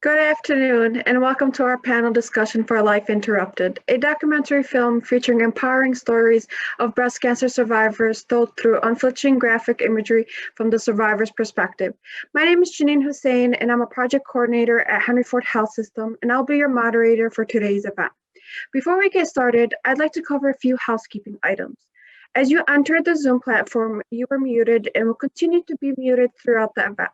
Good afternoon, and welcome to our panel discussion for Life Interrupted, a documentary film featuring empowering stories of breast cancer survivors told through unflinching graphic imagery from the survivor's perspective. My name is Janine Hussein, and I'm a project coordinator at Henry Ford Health System, and I'll be your moderator for today's event. Before we get started, I'd like to cover a few housekeeping items. As you entered the Zoom platform, you were muted and will continue to be muted throughout the event.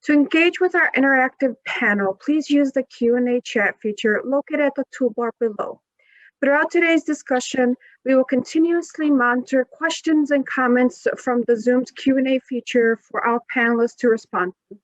To engage with our interactive panel, please use the Q&A chat feature located at the toolbar below. Throughout today's discussion, we will continuously monitor questions and comments from the Zoom's Q&A feature for our panelists to respond to.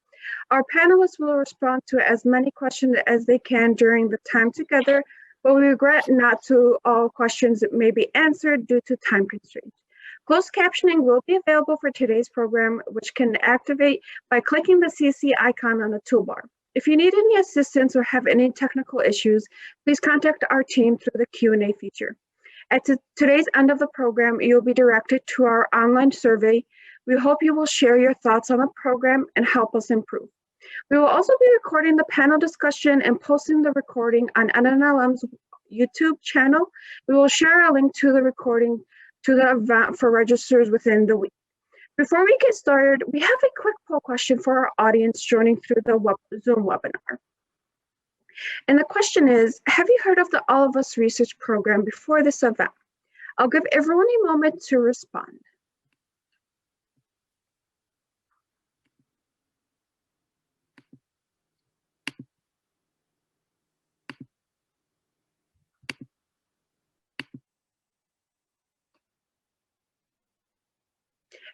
Our panelists will respond to as many questions as they can during the time together, but we regret not to all questions may be answered due to time constraints. Closed captioning will be available for today's program, which can activate by clicking the CC icon on the toolbar. If you need any assistance or have any technical issues, please contact our team through the Q&A feature. At today's end of the program, you'll be directed to our online survey. We hope you will share your thoughts on the program and help us improve. We will also be recording the panel discussion and posting the recording on NNLM's YouTube channel. We will share a link to the recording to the event for registrars within the week. Before we get started, we have a quick poll question for our audience joining through the Zoom webinar. And the question is, have you heard of the All of Us research program before this event? I'll give everyone a moment to respond.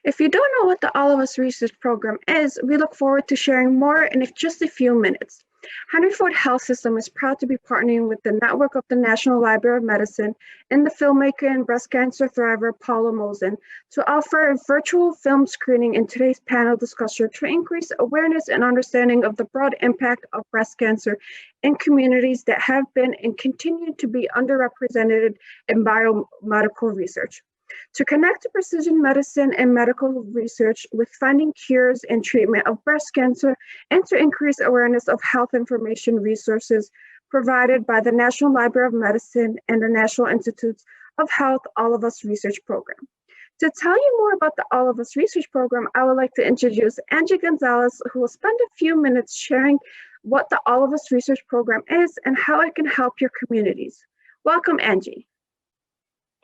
If you don't know what the All of Us research program is, we look forward to sharing more in just a few minutes. Henry Ford Health System is proud to be partnering with the network of the National Library of Medicine and the filmmaker and breast cancer thriver Paula Mosen to offer a virtual film screening in today's panel discussion to increase awareness and understanding of the broad impact of breast cancer in communities that have been and continue to be underrepresented in biomedical research. To connect precision medicine and medical research with finding cures and treatment of breast cancer, and to increase awareness of health information resources provided by the National Library of Medicine and the National Institutes of Health All of Us research program. To tell you more about the All of Us research program, I would like to introduce Angie Gonzalez, who will spend a few minutes sharing what the All of Us research program is and how it can help your communities. Welcome, Angie.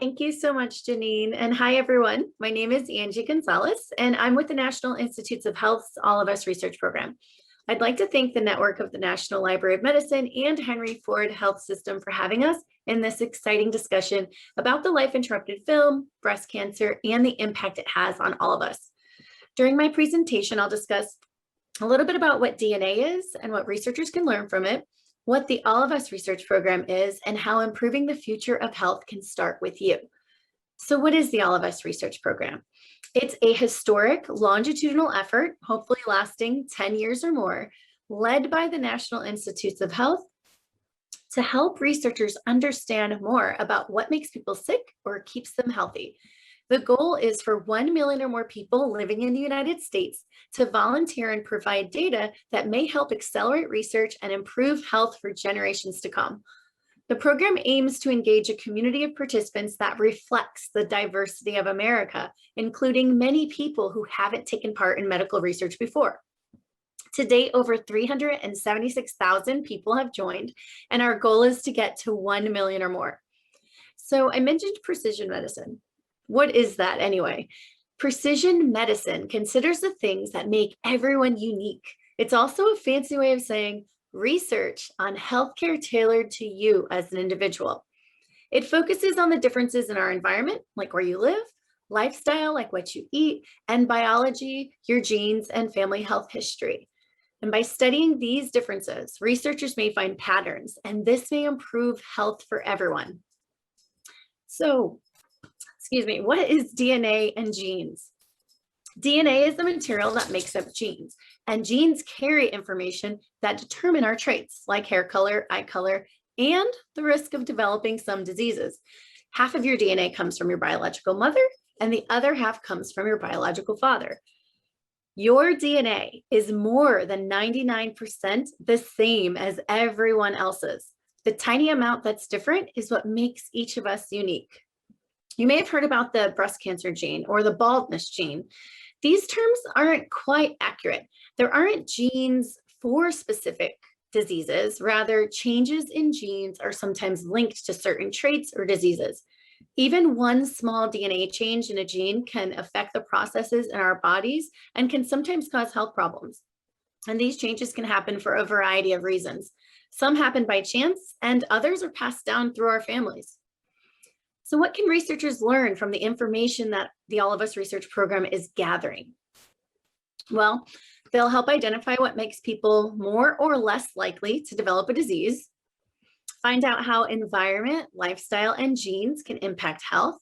Thank you so much, Janine. And hi, everyone. My name is Angie Gonzalez, and I'm with the National Institutes of Health's All of Us research program. I'd like to thank the network of the National Library of Medicine and Henry Ford Health System for having us in this exciting discussion about the Life Interrupted film, breast cancer, and the impact it has on all of us. During my presentation, I'll discuss a little bit about what DNA is and what researchers can learn from it, what the All of Us research program is, and how improving the future of health can start with you. So what is the All of Us research program? It's a historic longitudinal effort, hopefully lasting 10 years or more, led by the National Institutes of Health to help researchers understand more about what makes people sick or keeps them healthy. The goal is for 1 million or more people living in the United States to volunteer and provide data that may help accelerate research and improve health for generations to come. The program aims to engage a community of participants that reflects the diversity of America, including many people who haven't taken part in medical research before. To date, over 376,000 people have joined, and our goal is to get to 1 million or more. So I mentioned precision medicine. What is that anyway? Precision medicine considers the things that make everyone unique. It's also a fancy way of saying research on healthcare tailored to you as an individual. It focuses on the differences in our environment, like where you live, lifestyle, like what you eat, and biology, your genes, and family health history. And by studying these differences, researchers may find patterns, and this may improve health for everyone. So, what is DNA and genes? DNA is the material that makes up genes, and genes carry information that determine our traits, like hair color, eye color, and the risk of developing some diseases. Half of your DNA comes from your biological mother, and the other half comes from your biological father. Your DNA is more than 99% the same as everyone else's. The tiny amount that's different is what makes each of us unique. You may have heard about the breast cancer gene or the baldness gene. These terms aren't quite accurate. There aren't genes for specific diseases. Rather, changes in genes are sometimes linked to certain traits or diseases. Even one small DNA change in a gene can affect the processes in our bodies and can sometimes cause health problems. And these changes can happen for a variety of reasons. Some happen by chance, and others are passed down through our families. So what can researchers learn from the information that the All of Us research program is gathering? Well, they'll help identify what makes people more or less likely to develop a disease, find out how environment, lifestyle, and genes can impact health,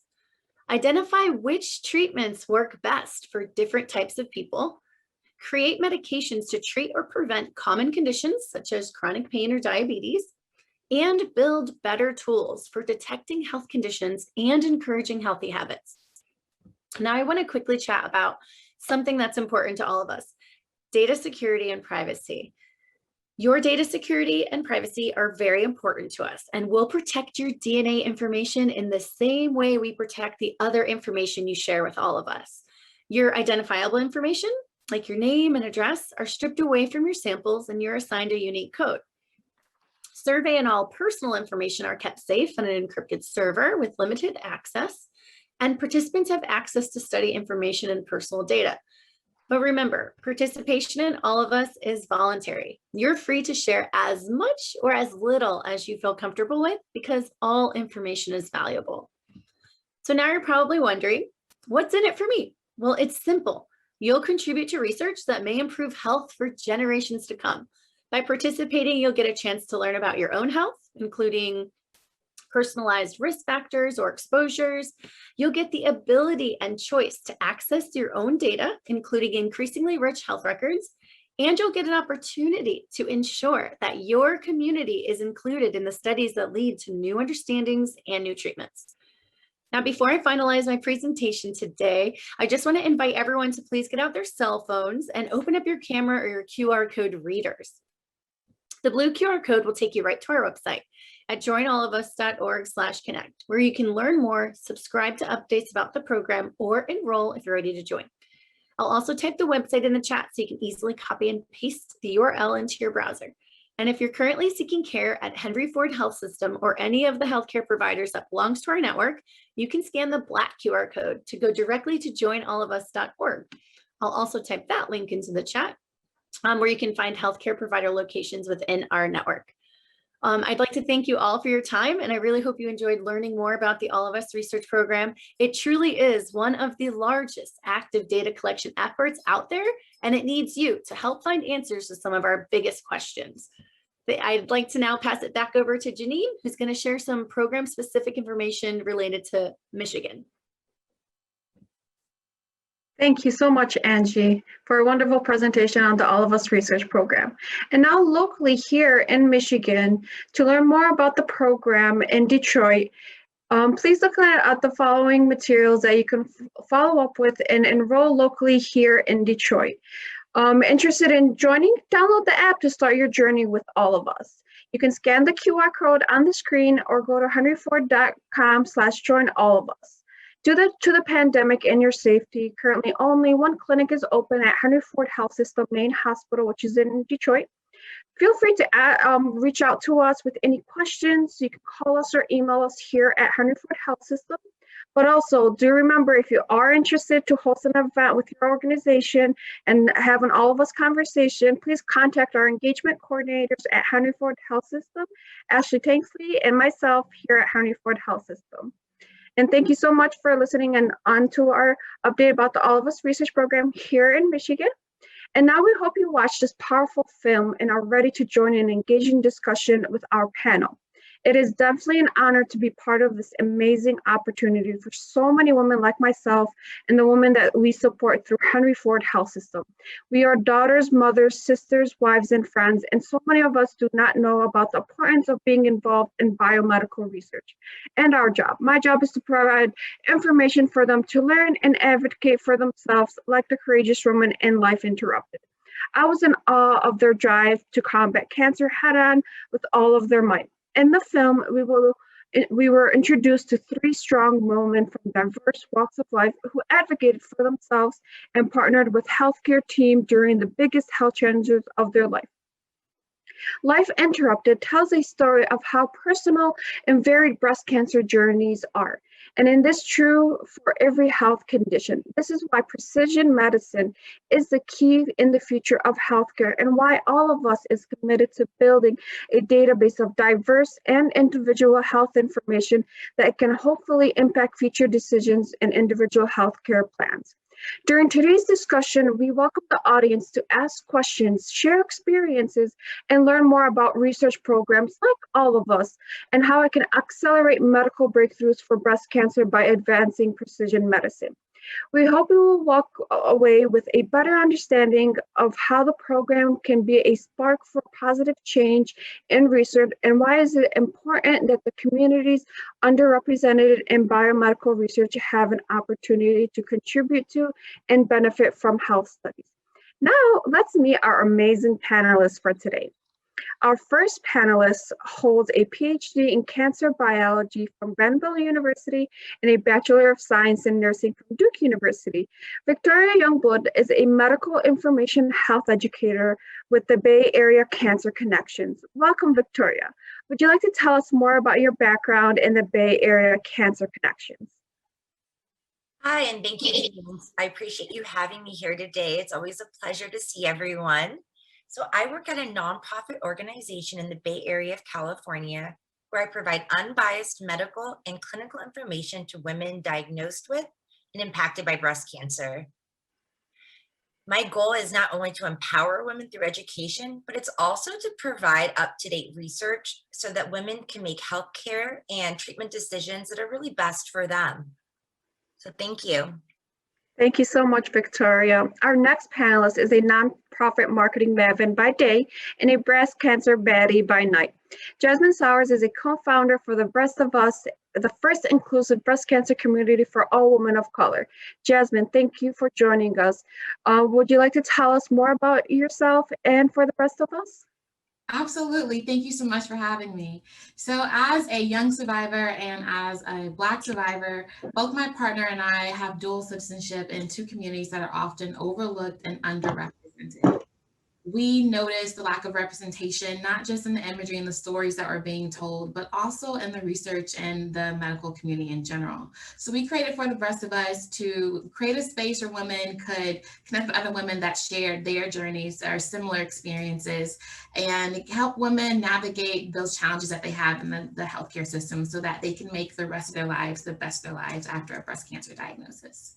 identify which treatments work best for different types of people, create medications to treat or prevent common conditions such as chronic pain or diabetes, and build better tools for detecting health conditions and encouraging healthy habits. Now, I want to quickly chat about something that's important to all of us: data security and privacy. Your data security and privacy are very important to us, and we'll protect your DNA information in the same way we protect the other information you share with all of us. Your identifiable information, like your name and address, are stripped away from your samples and you're assigned a unique code. Survey and all personal information are kept safe on an encrypted server with limited access, and participants have access to study information and personal data. But remember, participation in All of Us is voluntary. You're free to share as much or as little as you feel comfortable with because all information is valuable. So now you're probably wondering, what's in it for me? Well, it's simple. You'll contribute to research that may improve health for generations to come. By participating, you'll get a chance to learn about your own health, including personalized risk factors or exposures. You'll get the ability and choice to access your own data, including increasingly rich health records, and you'll get an opportunity to ensure that your community is included in the studies that lead to new understandings and new treatments. Now, before I finalize my presentation today, I just want to invite everyone to please get out their cell phones and open up your camera or your QR code readers. The blue QR code will take you right to our website at joinallofus.org/connect, where you can learn more, subscribe to updates about the program, or enroll if you're ready to join. I'll also type the website in the chat so you can easily copy and paste the URL into your browser. And if you're currently seeking care at Henry Ford Health System or any of the healthcare providers that belongs to our network, you can scan the black QR code to go directly to joinallofus.org. I'll also type that link into the chat, where you can find healthcare provider locations within our network. I'd like to thank you all for your time, and I really hope you enjoyed learning more about the All of Us research program. It truly is one of the largest active data collection efforts out there, and it needs you to help find answers to some of our biggest questions. I'd like to now pass it back over to Janine, who's going to share some program-specific information related to Michigan. Thank you so much, Angie, for a wonderful presentation on the All of Us research program. And now locally here in Michigan, to learn more about the program in Detroit, please look at the following materials that you can follow up with and enroll locally here in Detroit. Interested in joining? Download the app to start your journey with All of Us. You can scan the QR code on the screen or go to henryford.com/joinallofus. Due to the pandemic and your safety, currently only one clinic is open at Henry Ford Health System Main Hospital, which is in Detroit. Feel free to reach out to us with any questions. You can call us or email us here at Henry Ford Health System. But also, do remember, if you are interested to host an event with your organization and have an All of Us conversation, please contact our engagement coordinators at Henry Ford Health System, Ashley Tanksley, and myself here at Henry Ford Health System. And thank you so much for listening and on to our update about the All of Us research program here in Michigan. And now we hope you watch this powerful film and are ready to join in an engaging discussion with our panel. It is definitely an honor to be part of this amazing opportunity for so many women like myself and the women that we support through Henry Ford Health System. We are daughters, mothers, sisters, wives, and friends, and so many of us do not know about the importance of being involved in biomedical research. And our job, my job is to provide information for them to learn and advocate for themselves like the courageous woman in Life Interrupted. I was in awe of their drive to combat cancer head on with all of their might. In the film, we were introduced to three strong women from diverse walks of life who advocated for themselves and partnered with healthcare team during the biggest health challenges of their life. Life Interrupted tells a story of how personal and varied breast cancer journeys are. And in this true for every health condition. This is why precision medicine is the key in the future of healthcare and why all of us is committed to building a database of diverse and individual health information that can hopefully impact future decisions in individual healthcare plans. During today's discussion, we welcome the audience to ask questions, share experiences, and learn more about research programs like all of us and how it can accelerate medical breakthroughs for breast cancer by advancing precision medicine. We hope you will walk away with a better understanding of how the program can be a spark for positive change in research and why is it important that the communities underrepresented in biomedical research have an opportunity to contribute to and benefit from health studies. Now, let's meet our amazing panelists for today. Our first panelist holds a PhD in cancer biology from Granville University and a Bachelor of Science in Nursing from Duke University. Victoria Youngblood is a medical information health educator with the Bay Area Cancer Connections. Welcome, Victoria. Would you like to tell us more about your background in the Bay Area Cancer Connections? Hi, and thank you, James. I appreciate you having me here today. It's always a pleasure to see everyone. So I work at a nonprofit organization in the Bay Area of California, where I provide unbiased medical and clinical information to women diagnosed with and impacted by breast cancer. My goal is not only to empower women through education, but it's also to provide up-to-date research so that women can make healthcare and treatment decisions that are really best for them. So thank you. Thank you so much, Victoria. Our next panelist is a nonprofit marketing maven by day and a breast cancer baddie by night. Jasmine Sowers is a co-founder for the Breast of Us, the first inclusive breast cancer community for all women of color. Jasmine, thank you for joining us. Would you like to tell us more about yourself and for the Breast of Us? Absolutely. Thank you so much for having me. So as a young survivor and as a Black survivor, both my partner and I have dual citizenship in two communities that are often overlooked and underrepresented. We noticed the lack of representation, not just in the imagery and the stories that were being told, but also in the research and the medical community in general. So we created For the Breast of Us to create a space where women could connect with other women that shared their journeys or similar experiences and help women navigate those challenges that they have in the healthcare system so that they can make the rest of their lives the best of their lives after a breast cancer diagnosis.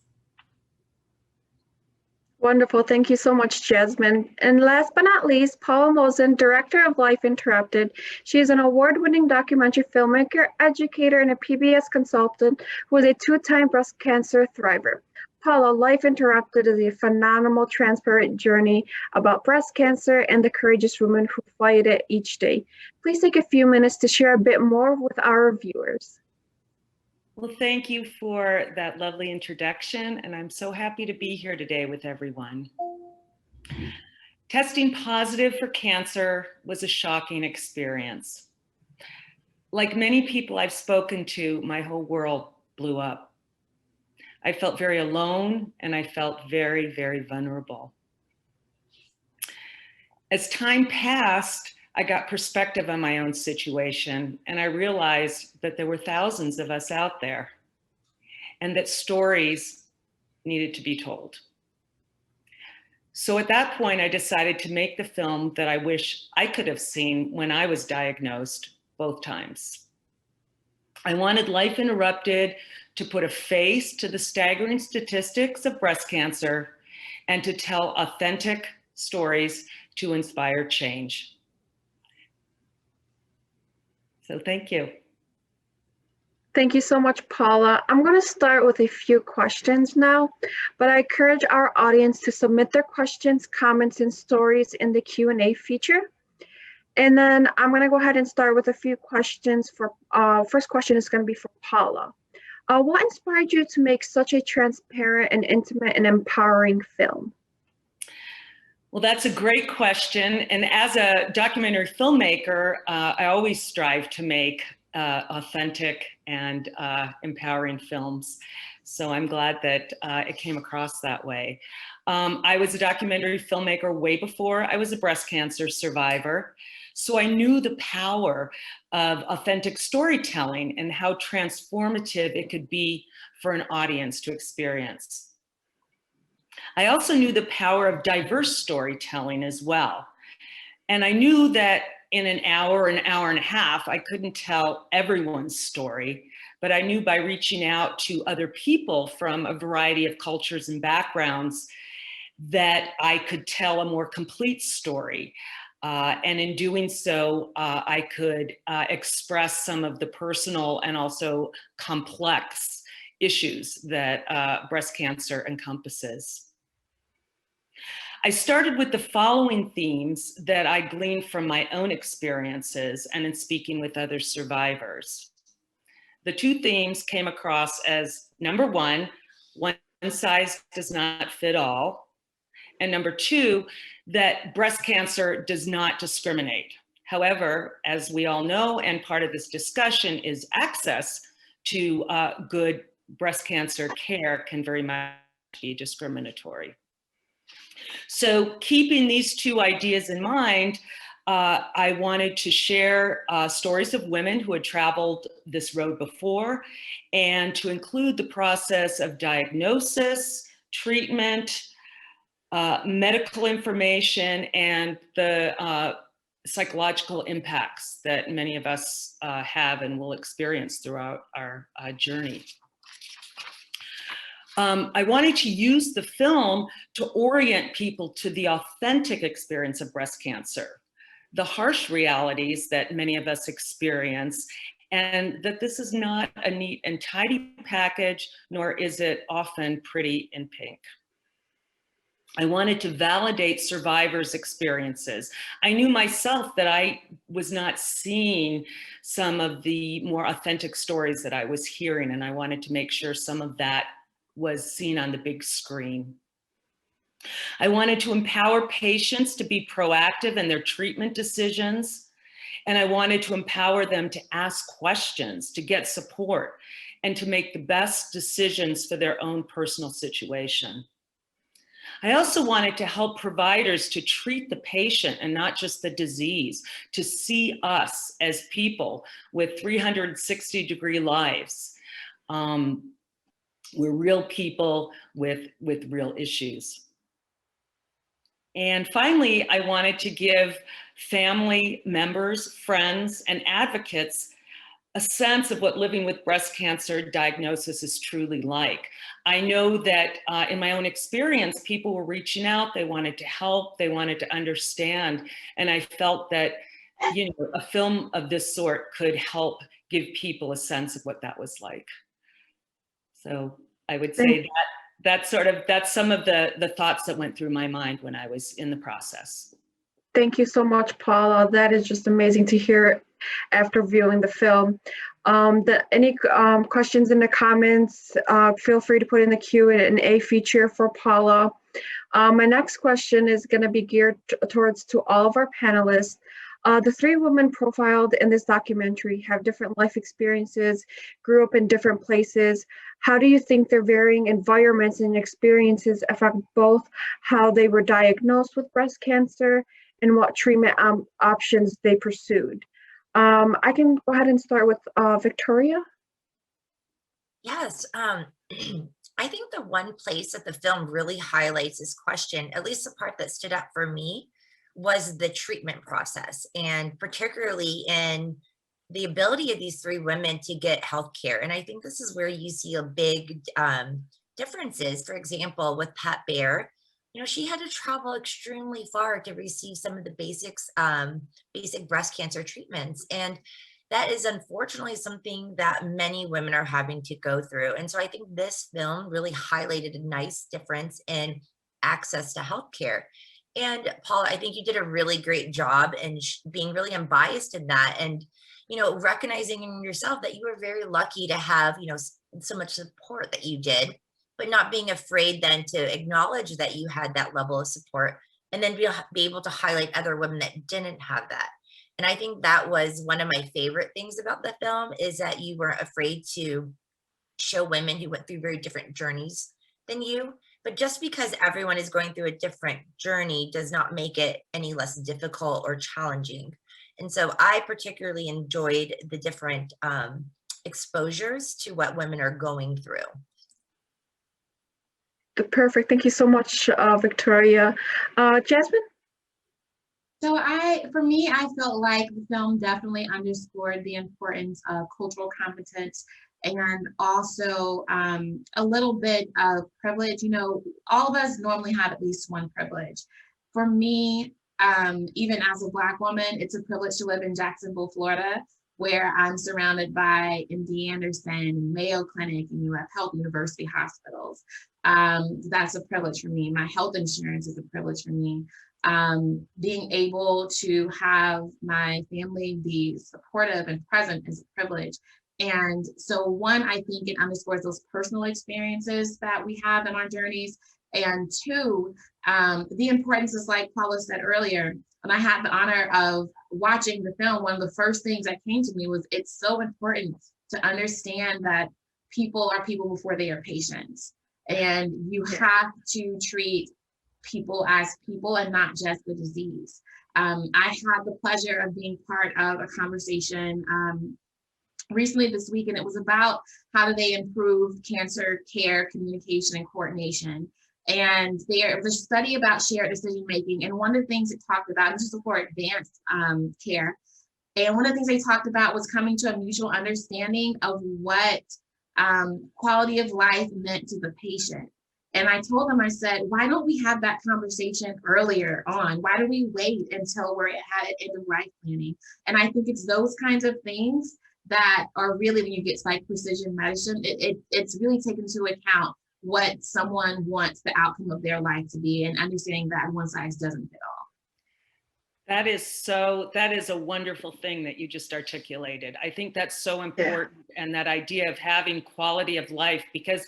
Wonderful. Thank you so much, Jasmine. And last but not least, Paula Mosen, Director of Life Interrupted. She is an award-winning documentary filmmaker, educator, and a PBS consultant who is a two-time breast cancer thriver. Paula, Life Interrupted is a phenomenal, transparent journey about breast cancer and the courageous women who fight it each day. Please take a few minutes to share a bit more with our viewers. Well, thank you for that lovely introduction, and I'm so happy to be here today with everyone. Testing positive for cancer was a shocking experience. Like many people I've spoken to, my whole world blew up. I felt very alone, and I felt very, very vulnerable. As time passed, I got perspective on my own situation, and I realized that there were thousands of us out there and that stories needed to be told. So at that point, I decided to make the film that I wish I could have seen when I was diagnosed both times. I wanted Life Interrupted to put a face to the staggering statistics of breast cancer and to tell authentic stories to inspire change. So thank you. Thank you so much, Paula. I'm going to start with a few questions now, but I encourage our audience to submit their questions, comments, and stories in the Q&A feature. And then I'm going to go ahead and start with a few questions. First question is going to be for Paula. What inspired you to make such a transparent and intimate and empowering film? Well, that's a great question. And as a documentary filmmaker, I always strive to make authentic and empowering films. So I'm glad that it came across that way. I was a documentary filmmaker way before I was a breast cancer survivor. So I knew the power of authentic storytelling and how transformative it could be for an audience to experience. I also knew the power of diverse storytelling as well. And I knew that in an hour and a half, I couldn't tell everyone's story, but I knew by reaching out to other people from a variety of cultures and backgrounds that I could tell a more complete story. And in doing so, I could express some of the personal and also complex issues that breast cancer encompasses. I started with the following themes that I gleaned from my own experiences and in speaking with other survivors. The two themes came across as, number one size does not fit all. And number two, that breast cancer does not discriminate. However, as we all know, and part of this discussion is access to good breast cancer care can very much be discriminatory. So keeping these two ideas in mind, I wanted to share stories of women who had traveled this road before and to include the process of diagnosis, treatment, medical information, and the psychological impacts that many of us have and will experience throughout our journey. I wanted to use the film to orient people to the authentic experience of breast cancer, the harsh realities that many of us experience, and that this is not a neat and tidy package, nor is it often pretty in pink. I wanted to validate survivors' experiences. I knew myself that I was not seeing some of the more authentic stories that I was hearing, and I wanted to make sure some of that was seen on the big screen. I wanted to empower patients to be proactive in their treatment decisions, and I wanted to empower them to ask questions, to get support, and to make the best decisions for their own personal situation. I also wanted to help providers to treat the patient and not just the disease, to see us as people with 360-degree lives. We're real people with real issues. And finally, I wanted to give family members, friends, and advocates a sense of what living with breast cancer diagnosis is truly like. I know that in my own experience, people were reaching out, they wanted to help, they wanted to understand, and I felt that, you know, a film of this sort could help give people a sense of what that was like. So I would say that's some of the thoughts that went through my mind when I was in the process. Thank you so much, Paula. That is just amazing to hear after viewing the film. Any questions in the comments, feel free to put in the Q&A feature for Paula. My next question is going to be geared towards to all of our panelists. The three women profiled in this documentary have different life experiences, grew up in different places. How do you think their varying environments and experiences affect both how they were diagnosed with breast cancer and what treatment options they pursued? I can go ahead and start with Victoria. Yes, I think the one place that the film really highlights this question, at least the part that stood out for me, was the treatment process, and particularly in the ability of these three women to get health care. And I think this is where you see a big differences. For example, with Pat Bear, you know, she had to travel extremely far to receive some of the basic breast cancer treatments. And, that is unfortunately something that many women are having to go through. And so I think this film really highlighted a nice difference in access to healthcare. And Paula, I think you did a really great job in being really unbiased in that, and recognizing in yourself that you were very lucky to have so much support that you did, but not being afraid then to acknowledge that you had that level of support, and then be able to highlight other women that didn't have that. And I think that was one of my favorite things about the film, is that you weren't afraid to show women who went through very different journeys than you. But just because everyone is going through a different journey does not make it any less difficult or challenging. And so I particularly enjoyed the different exposures to what women are going through. Perfect. Thank you so much, Victoria. Jasmine? So for me, I felt like the film definitely underscored the importance of cultural competence and also a little bit of privilege. All of us normally have at least one privilege. For me, even as a Black woman, it's a privilege to live in Jacksonville, Florida, where I'm surrounded by MD Anderson, Mayo Clinic, and UF Health University hospitals. That's a privilege for me. My health insurance is a privilege for me. Being able to have my family be supportive and present is a privilege. And so one, I think it underscores those personal experiences that we have in our journeys. And two, the importance is, like Paula said earlier, when I had the honor of watching the film, one of the first things that came to me was it's so important to understand that people are people before they are patients. And you have to treat people as people and not just the disease. I had the pleasure of being part of a conversation recently this week, and it was about how do they improve cancer care, communication, and coordination. And there was a study about shared decision making, and one of the things it talked about, this is for advanced care, and one of the things they talked about was coming to a mutual understanding of what quality of life meant to the patient. And I told them, I said, why don't we have that conversation earlier on? Why do we wait until we're at end of life planning? And I think it's those kinds of things that are really, when you get to like precision medicine, it's really taken into account what someone wants the outcome of their life to be, and understanding that one size doesn't fit all. That is a wonderful thing that you just articulated. I think that's so important. Yeah. And that idea of having quality of life, because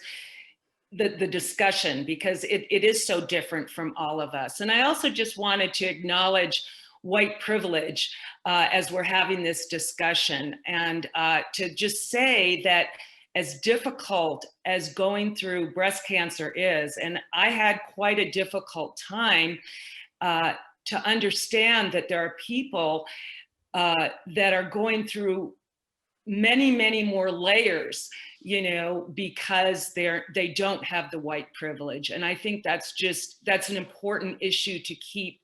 the discussion, because it is so different from all of us. And I also just wanted to acknowledge white privilege as we're having this discussion, and to just say that as difficult as going through breast cancer is, and I had quite a difficult time to understand that there are people that are going through many, many more layers, because they don't have the white privilege. And I think that's an important issue to keep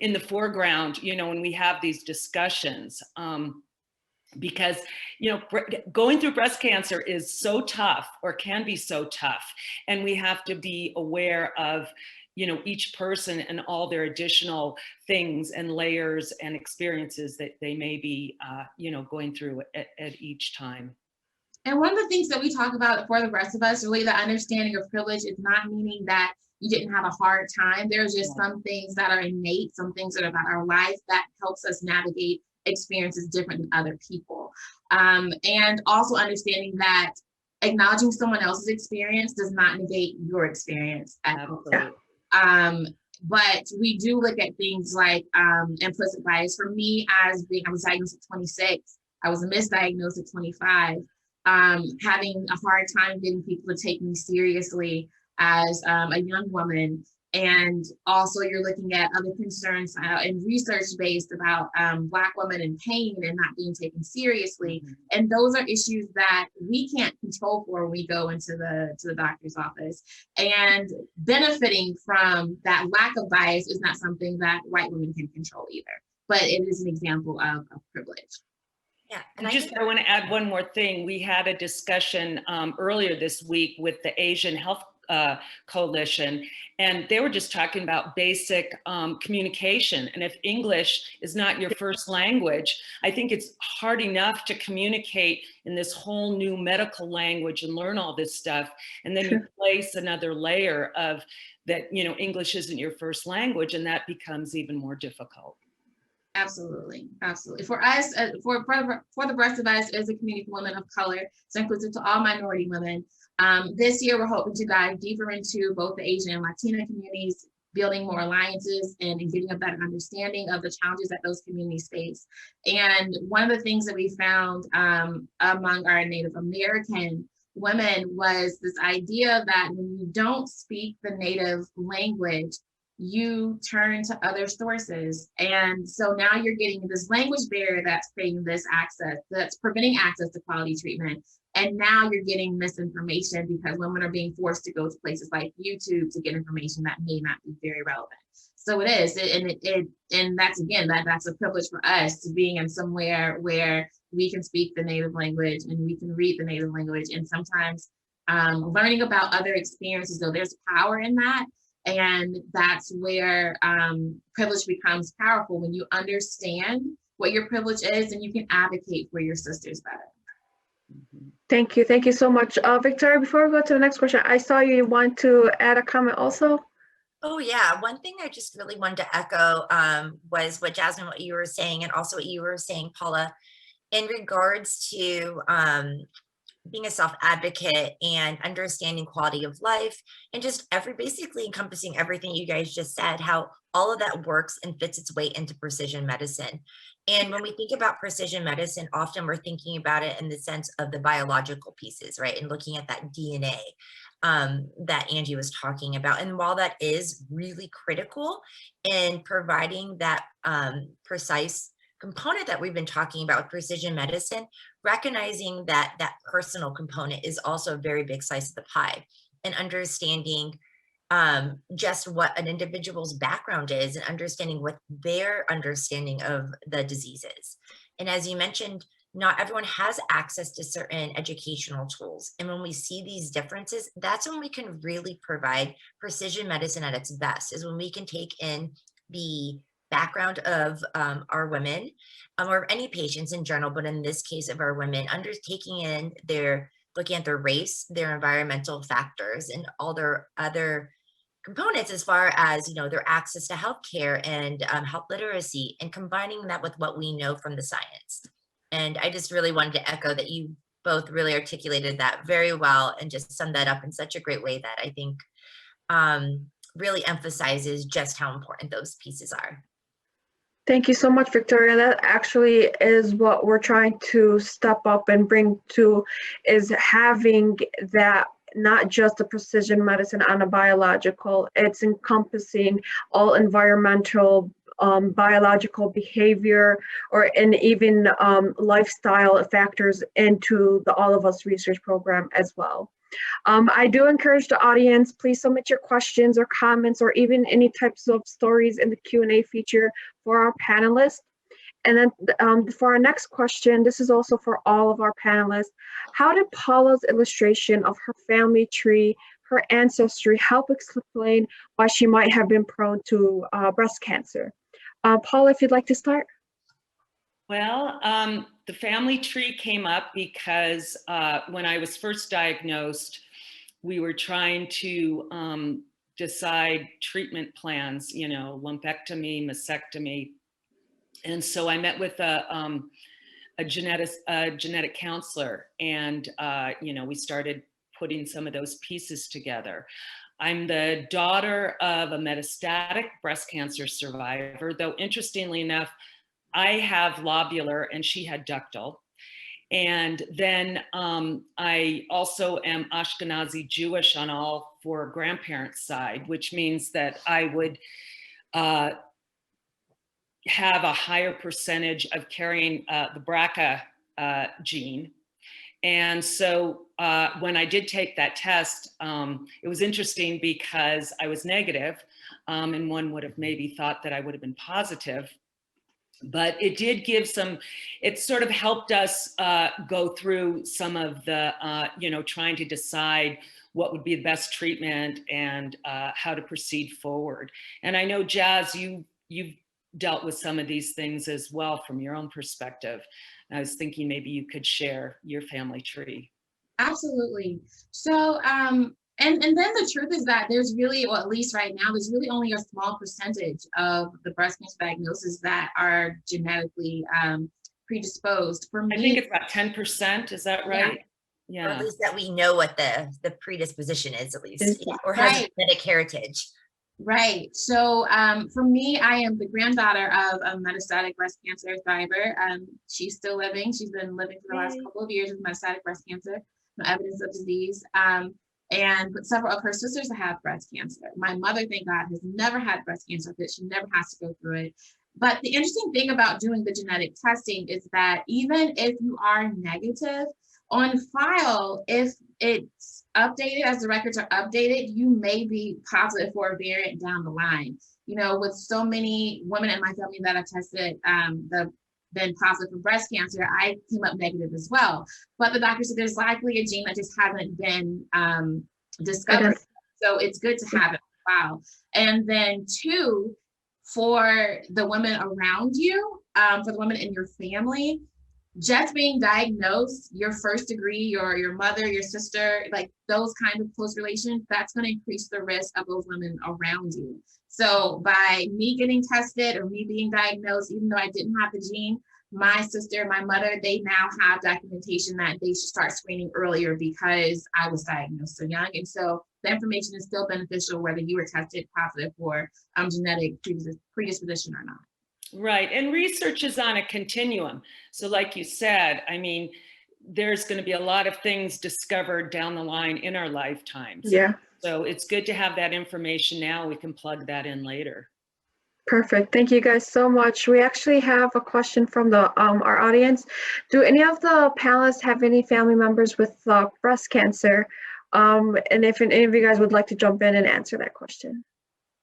in the foreground, when we have these discussions. Because, going through breast cancer is so tough, or can be so tough. And we have to be aware of, each person and all their additional things and layers and experiences that they may be, going through at each time. And one of the things that we talk about for the rest of us, really the understanding of privilege is not meaning that you didn't have a hard time. There's just some things that are innate, some things that are about our life that helps us navigate experiences different than other people. And also understanding that acknowledging someone else's experience does not negate your experience at all. But we do look at things like implicit bias. For me, I was diagnosed at 26, I was misdiagnosed at 25, having a hard time getting people to take me seriously as a young woman. And also you're looking at other concerns and research based about Black women in pain and not being taken seriously. Mm-hmm. And those are issues that we can't control for when we go into the doctor's office. And benefiting from that lack of bias is not something that white women can control either, but it is an example of privilege. Yeah, and I want to add one more thing. We had a discussion earlier this week with the Asian Health Coalition, and they were just talking about basic communication. And if English is not your first language, I think it's hard enough to communicate in this whole new medical language and learn all this stuff. And then you place another layer of that, you know, English isn't your first language, and that becomes even more difficult. Absolutely, absolutely. For us, for the rest of us as a community of women of color, so inclusive to all minority women, this year we're hoping to dive deeper into both the Asian and Latina communities, building more alliances and getting a better understanding of the challenges that those communities face. And one of the things that we found among our Native American women was this idea that when you don't speak the Native language, you turn to other sources. And so now you're getting this language barrier that's saying this access, that's preventing access to quality treatment. And now you're getting misinformation because women are being forced to go to places like YouTube to get information that may not be very relevant. So it is, and that's, again, that's a privilege for us to being in somewhere where we can speak the Native language and we can read the Native language. And sometimes learning about other experiences, though, there's power in that. And that's where privilege becomes powerful, when you understand what your privilege is and you can advocate for your sisters better. Thank you. Thank you so much. Victoria, before we go to the next question, I saw you want to add a comment also. Oh yeah, one thing I just really wanted to echo was what Jasmine, what you were saying, and also what you were saying, Paula, in regards to being a self-advocate and understanding quality of life, and just basically encompassing everything you guys just said, how all of that works and fits its way into precision medicine. And when we think about precision medicine, often we're thinking about it in the sense of the biological pieces, right? And looking at that DNA that Angie was talking about. And while that is really critical in providing that precise component that we've been talking about with precision medicine, recognizing that that personal component is also a very big slice of the pie, and understanding just what an individual's background is and understanding what their understanding of the disease is. And as you mentioned, not everyone has access to certain educational tools. And when we see these differences, that's when we can really provide precision medicine at its best, is when we can take in the background of our women, or any patients in general, but in this case of our women, taking in looking at their race, their environmental factors, and all their other components as far as, you know, their access to healthcare and health literacy, and combining that with what we know from the science. And I just really wanted to echo that you both really articulated that very well and just summed that up in such a great way that I think really emphasizes just how important those pieces are. Thank you so much, Victoria. That actually is what we're trying to step up and bring to, is having that, not just the precision medicine on a biological, it's encompassing all environmental, biological behavior, and even lifestyle factors into the All of Us research program as well. I do encourage the audience, please submit your questions or comments or even any types of stories in the Q&A feature for our panelists. And then for our next question, this is also for all of our panelists. How did Paula's illustration of her family tree, her ancestry, help explain why she might have been prone to breast cancer? Paula, if you'd like to start. Well, the family tree came up because when I was first diagnosed, we were trying to decide treatment plans, you know, lumpectomy, mastectomy. And so I met with a genetic counselor, and, you know, we started putting some of those pieces together. I'm the daughter of a metastatic breast cancer survivor, though interestingly enough, I have lobular and she had ductal. And then I also am Ashkenazi Jewish on all four grandparents' side, which means that I would have a higher percentage of carrying the BRCA gene. And so when I did take that test, it was interesting because I was negative, and one would have maybe thought that I would have been positive. But it did give it sort of helped us go through some of the, you know, trying to decide what would be the best treatment and how to proceed forward. And I know, Jazz, you've dealt with some of these things as well from your own perspective. I was thinking maybe you could share your family tree. Absolutely. So, and then the truth is that there's really, or at least right now, there's really only a small percentage of the breast cancer diagnoses that are genetically predisposed. For me, I think it's about 10%. Is that right? Or at Yeah. least that we know what the predisposition is, at least, Yeah. or has Right. genetic heritage. Right. So for me, I am the granddaughter of a metastatic breast cancer survivor. She's still living. She's been living for the last couple of years with metastatic breast cancer, no evidence of disease. But several of her sisters have breast cancer. My mother, thank God, has never had breast cancer, but she never has to go through it. But the interesting thing about doing the genetic testing is that even if you are negative, on file, if it's updated, as the records are updated, you may be positive for a variant down the line. You know, with so many women in my family that have tested, been positive for breast cancer, I came up negative as well. But the doctor said there's likely a gene that just hasn't been discovered. So it's good to have it on file. And then two, for the women around you, for the women in your family, just being diagnosed, your first degree, your mother, your sister, like those kind of close relations, that's going to increase the risk of those women around you. So by me getting tested or me being diagnosed, even though I didn't have the gene, my sister, my mother, they now have documentation that they should start screening earlier because I was diagnosed so young. And so the information is still beneficial whether you were tested positive for genetic predisposition or not. Right. And research is on a continuum. So like you said, I mean, there's going to be a lot of things discovered down the line in our lifetimes. Yeah. So it's good to have that information now. We can plug that in later. Perfect. Thank you guys so much. We actually have a question from the our audience. Do any of the panelists have any family members with breast cancer? And if any of you guys would like to jump in and answer that question.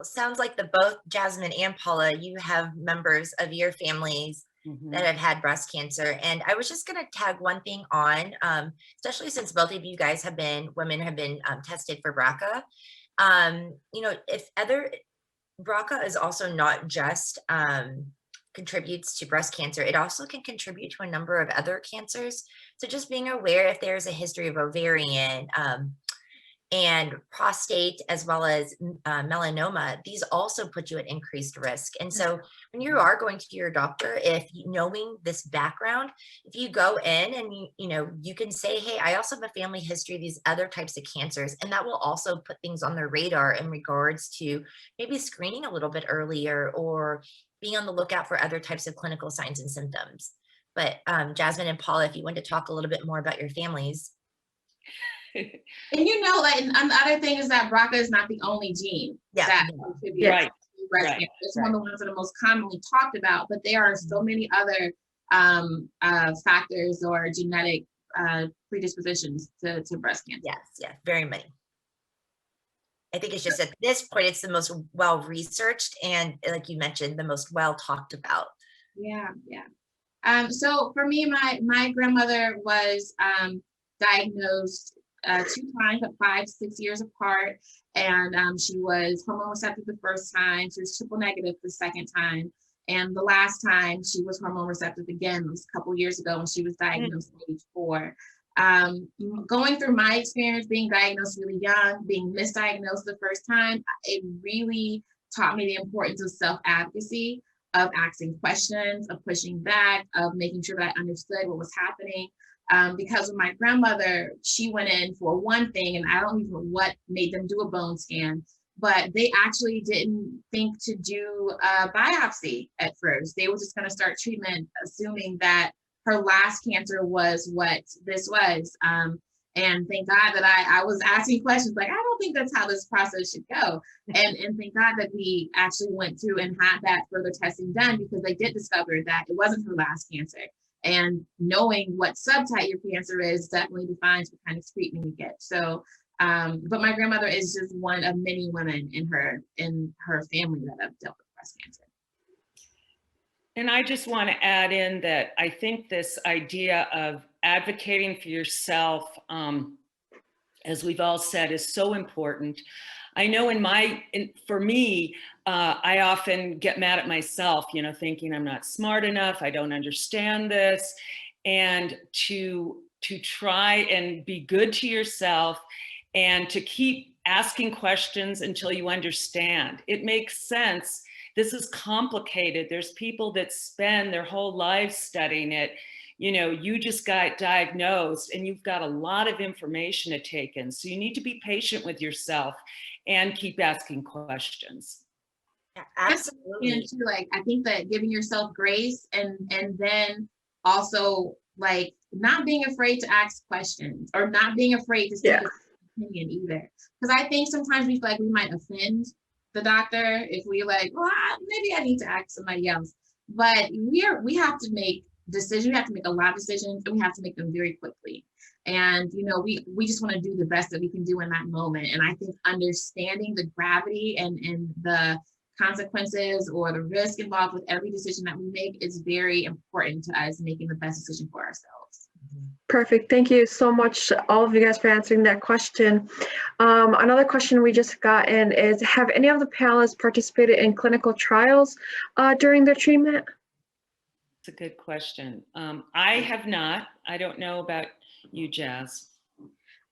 Sounds like both Jasmine and Paula, you have members of your families that have had breast cancer. And I was just going to tag one thing on, especially since both of you guys women have been tested for BRCA. You know, BRCA is also not just contributes to breast cancer, it also can contribute to a number of other cancers. So just being aware if there's a history of ovarian, and prostate, as well as melanoma, these also put you at increased risk. And so when you are going to your doctor, knowing this background, if you go in and you can say, hey, I also have a family history of these other types of cancers, and that will also put things on their radar in regards to maybe screening a little bit earlier or being on the lookout for other types of clinical signs and symptoms. But Jasmine and Paula, if you want to talk a little bit more about your families. And and the other thing is that BRCA is not the only gene that contributes to breast cancer. It's one of the ones that are most commonly talked about, but there are so many other factors or genetic predispositions to breast cancer. Yes, very many. I think it's just at this point, it's the most well-researched and, like you mentioned, the most well-talked about. Yeah. So for me, my grandmother was diagnosed 2 times, at 5, 6 years apart. And she was hormone receptive the first time. She was triple negative the second time. And the last time she was hormone receptive again was a couple years ago when she was diagnosed at age 4. Going through my experience being diagnosed really young, being misdiagnosed the first time, it really taught me the importance of self-advocacy, of asking questions, of pushing back, of making sure that I understood what was happening. Because with my grandmother, she went in for one thing, and I don't even know what made them do a bone scan, but they actually didn't think to do a biopsy at first. They were just going to start treatment, assuming that her last cancer was what this was. And thank God that I was asking questions like, I don't think that's how this process should go. And thank God that we actually went through and had that further testing done, because they did discover that it wasn't her last cancer. And knowing what subtype your cancer is definitely defines what kind of treatment you get. So, but my grandmother is just one of many women in her family that have dealt with breast cancer. And I just want to add in that I think this idea of advocating for yourself and as we've all said, is so important. I know for me, I often get mad at myself, thinking I'm not smart enough, I don't understand this. And to try and be good to yourself and to keep asking questions until you understand. It makes sense. This is complicated. There's people that spend their whole lives studying it. You just got diagnosed and you've got a lot of information to take in. So you need to be patient with yourself and keep asking questions. Yeah, And absolutely. too, like, I think that giving yourself grace and then also like not being afraid to ask questions or not being afraid to seek Yeah. an opinion either. Because I think sometimes we feel like we might offend the doctor if we like, well, maybe I need to ask somebody else. But we have to make decisions. We have to make a lot of decisions, and we have to make them very quickly. And we just want to do the best that we can do in that moment. And I think understanding the gravity and the consequences or the risk involved with every decision that we make is very important to us making the best decision for ourselves. Perfect. Thank you so much, all of you guys, for answering that question. Another question we just got in is, have any of the panelists participated in clinical trials during their treatment? It's a good question. I have not. I don't know about you, Jazz.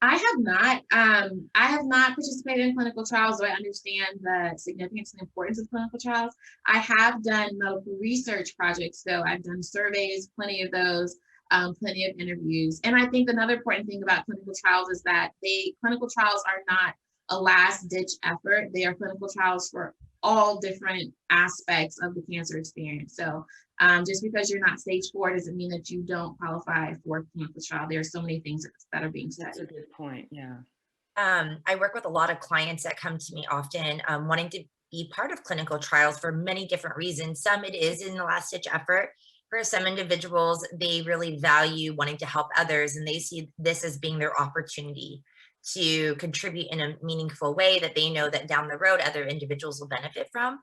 I have not participated in clinical trials, so I understand the significance and importance of clinical trials. I have done medical research projects, though. I've done surveys, plenty of those, plenty of interviews. And I think another important thing about clinical trials is that clinical trials are not a last ditch effort. They are clinical trials for all different aspects of the cancer experience. So just because you're not stage 4 doesn't mean that you don't qualify for clinical trial. There are so many things that are being studied. That's a good point. Yeah. I work with a lot of clients that come to me often wanting to be part of clinical trials for many different reasons. Some it is in the last ditch effort. For some individuals, they really value wanting to help others, and they see this as being their opportunity to contribute in a meaningful way that they know that down the road other individuals will benefit from.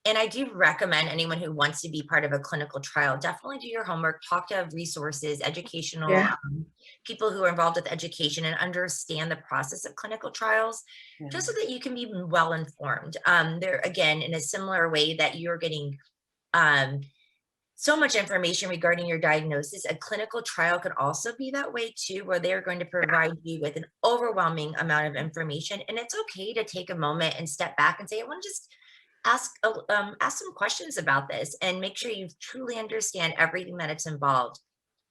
And I do recommend anyone who wants to be part of a clinical trial, definitely do your homework, talk to resources, educational people who are involved with education and understand the process of clinical trials, just so that you can be well informed. They're, again, in a similar way that you're getting so much information regarding your diagnosis, a clinical trial could also be that way too, where they're going to provide you with an overwhelming amount of information. And it's okay to take a moment and step back and say, I want to just ask some questions about this and make sure you truly understand everything that it's involved.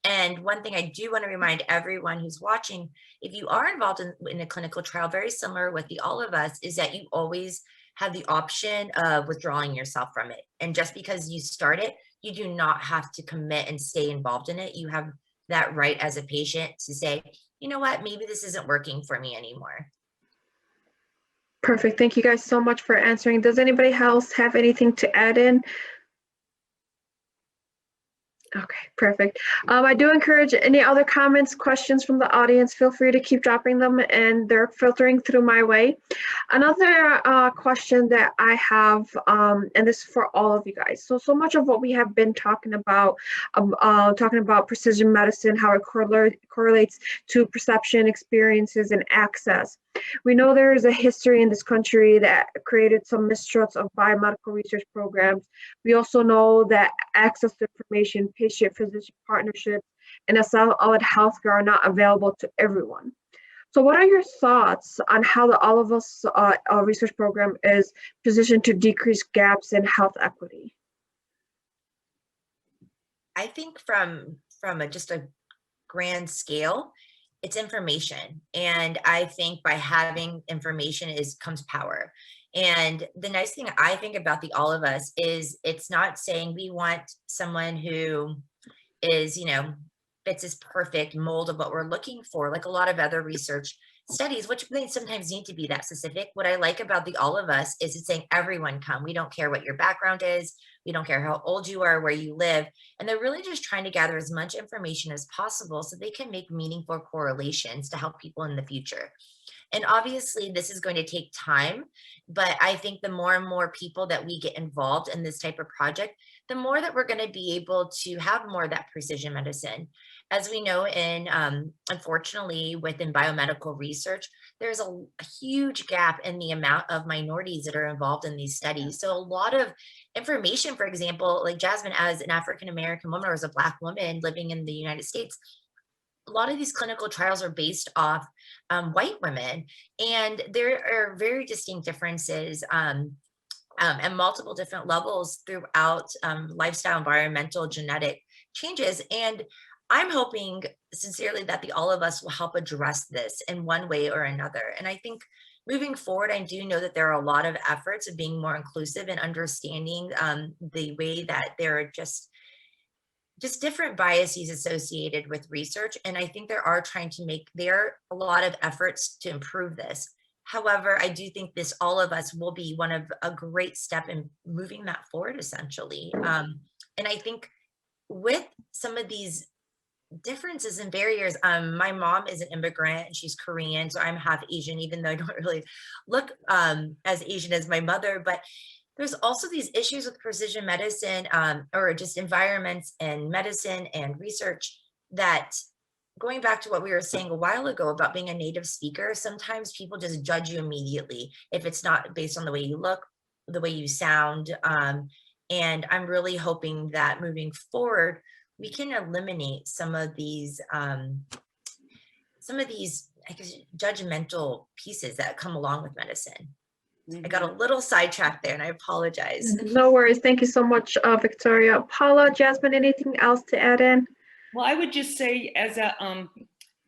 And one thing I do want to remind everyone who's watching, if you are involved in a clinical trial, very similar with all of us, is that you always have the option of withdrawing yourself from it. And just because you start it, you do not have to commit and stay involved in it. You have that right as a patient to say, you know what, maybe this isn't working for me anymore. Perfect. Thank you guys so much for answering. Does anybody else have anything to add in? Okay, perfect. I do encourage any other comments, questions from the audience, feel free to keep dropping them, and they're filtering through my way. Another question that I have, and this is for all of you guys. So much of what we have been talking about precision medicine, how it correlates to perception, experiences, and access. We know there is a history in this country that created some mistrusts of biomedical research programs. We also know that access to information, patient-physician partnerships, and a solid healthcare are not available to everyone. So what are your thoughts on how the All of Us research program is positioned to decrease gaps in health equity? I think from just a grand scale, it's information. And I think by having information comes power. And the nice thing I think about the All of Us is it's not saying we want someone who is, fits this perfect mold of what we're looking for, like a lot of other research studies, which they sometimes need to be that specific. What I like about the All of Us is it's saying everyone come. We don't care what your background is. We don't care how old you are, where you live. And they're really just trying to gather as much information as possible so they can make meaningful correlations to help people in the future. And obviously this is going to take time, but I think the more and more people that we get involved in this type of project, the more that we're going to be able to have more of that precision medicine. As we know, unfortunately, within biomedical research, there's a huge gap in the amount of minorities that are involved in these studies. So a lot of information, for example, like Jasmine, as an African-American woman or as a Black woman living in the United States, a lot of these clinical trials are based off white women, and there are very distinct differences and multiple different levels throughout lifestyle, environmental, genetic changes. And I'm hoping sincerely that the all of us will help address this in one way or another. And I think moving forward, I do know that there are a lot of efforts of being more inclusive and understanding the way that there are just different biases associated with research. And I think there are a lot of efforts to improve this. However, I do think this, all of us, will be a great step in moving that forward, essentially. And I think with some of these differences and barriers, my mom is an immigrant and she's Korean, so I'm half Asian, even though I don't really look as Asian as my mother. But there's also these issues with precision medicine, or just environments and medicine and research, that, going back to what we were saying a while ago about being a native speaker, sometimes people just judge you immediately if it's not based on the way you look, the way you sound. And I'm really hoping that moving forward, we can eliminate some of these, I guess, judgmental pieces that come along with medicine. I got a little sidetracked there and I apologize. No worries. Thank you so much, Victoria. Paula, Jasmine, anything else to add in? Well, I would just say, as a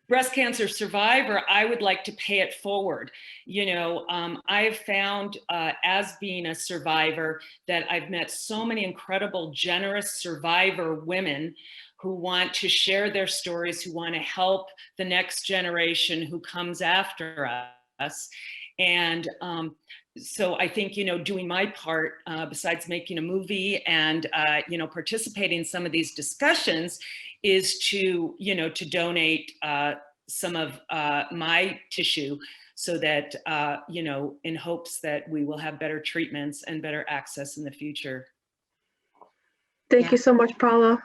breast cancer survivor, I would like to pay it forward. I have found, as being a survivor, that I've met so many incredible, generous survivor women who want to share their stories, who want to help the next generation who comes after us. And so I think, doing my part, besides making a movie and, participating in some of these discussions, is to donate some of my tissue, so that, in hopes that we will have better treatments and better access in the future. Thank you so much, Paula.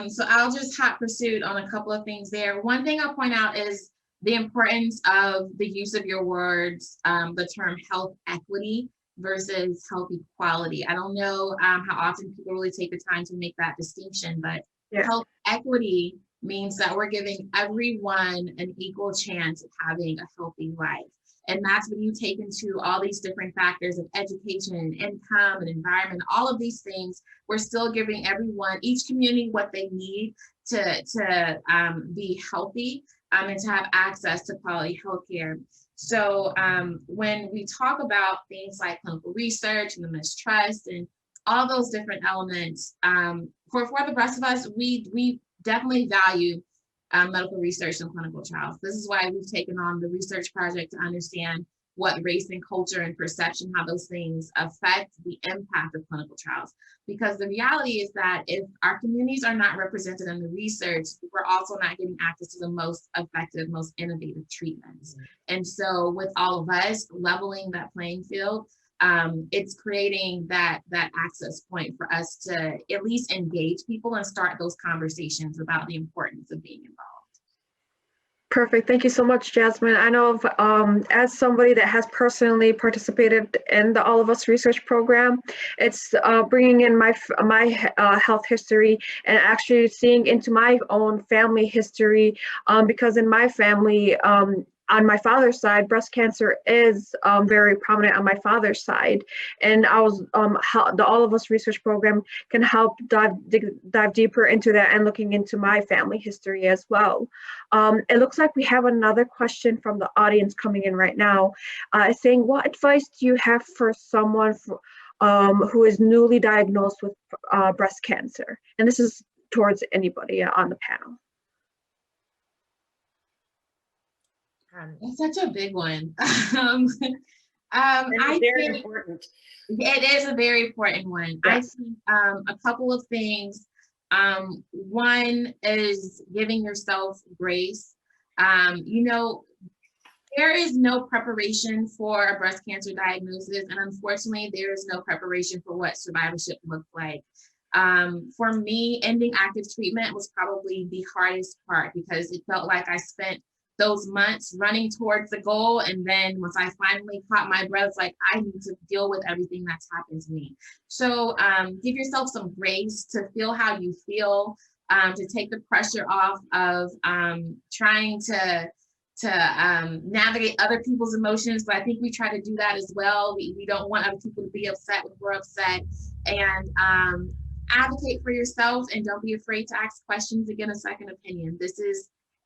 So I'll just hot pursuit on a couple of things there. One thing I'll point out is the importance of the use of your words, the term health equity versus health equality. I don't know how often people really take the time to make that distinction, but health equity means that we're giving everyone an equal chance of having a healthy life. And that's when you take into all these different factors of education, income, and environment, all of these things. We're still giving everyone, each community, what they need to be healthy and to have access to quality healthcare. So when we talk about things like clinical research and the mistrust and all those different elements, for the rest of us, we definitely value medical research and clinical trials. This is why we've taken on the research project to understand what race and culture and perception, how those things affect the impact of clinical trials. Because the reality is that if our communities are not represented in the research, we're also not getting access to the most effective, most innovative treatments. And so with all of us leveling that playing field, it's creating that access point for us to at least engage people and start those conversations about the importance of being involved. Perfect. Thank you so much, Jasmine. I know as somebody that has personally participated in the All of Us research program, it's bringing in my health history and actually seeing into my own family history, because in my family, on my father's side, breast cancer is very prominent on my father's side. And I was the All of Us research program can help dive deeper into that and looking into my family history as well. It looks like we have another question from the audience coming in right now, saying, what advice do you have for someone who is newly diagnosed with breast cancer? And this is towards anybody on the panel. That's such a big one. Very important. It is a very important one. Yeah. I think a couple of things. One is giving yourself grace. There is no preparation for a breast cancer diagnosis, and unfortunately, there is no preparation for what survivorship looks like. For me, ending active treatment was probably the hardest part because it felt like I spent those months running towards the goal, and then once I finally caught my breath, like I need to deal with everything that's happened to me. So give yourself some grace to feel how you feel, to take the pressure off of trying to navigate other people's emotions, but I think we try to do that as well. We don't want other people to be upset when we're upset, and advocate for yourself, and don't be afraid to ask questions and get a second opinion.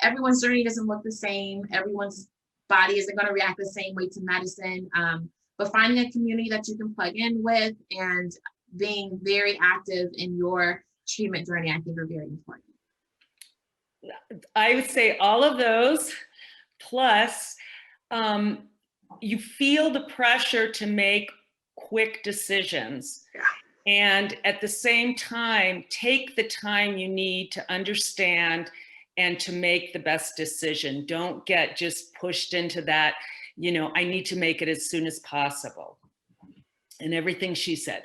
Everyone's journey doesn't look the same. Everyone's body isn't going to react the same way to medicine, but finding a community that you can plug in with and being very active in your treatment journey, I think, are very important. I would say all of those. Plus, you feel the pressure to make quick decisions. Yeah. And at the same time, take the time you need to understand and to make the best decision. Don't get just pushed into that, I need to make it as soon as possible. And everything she said.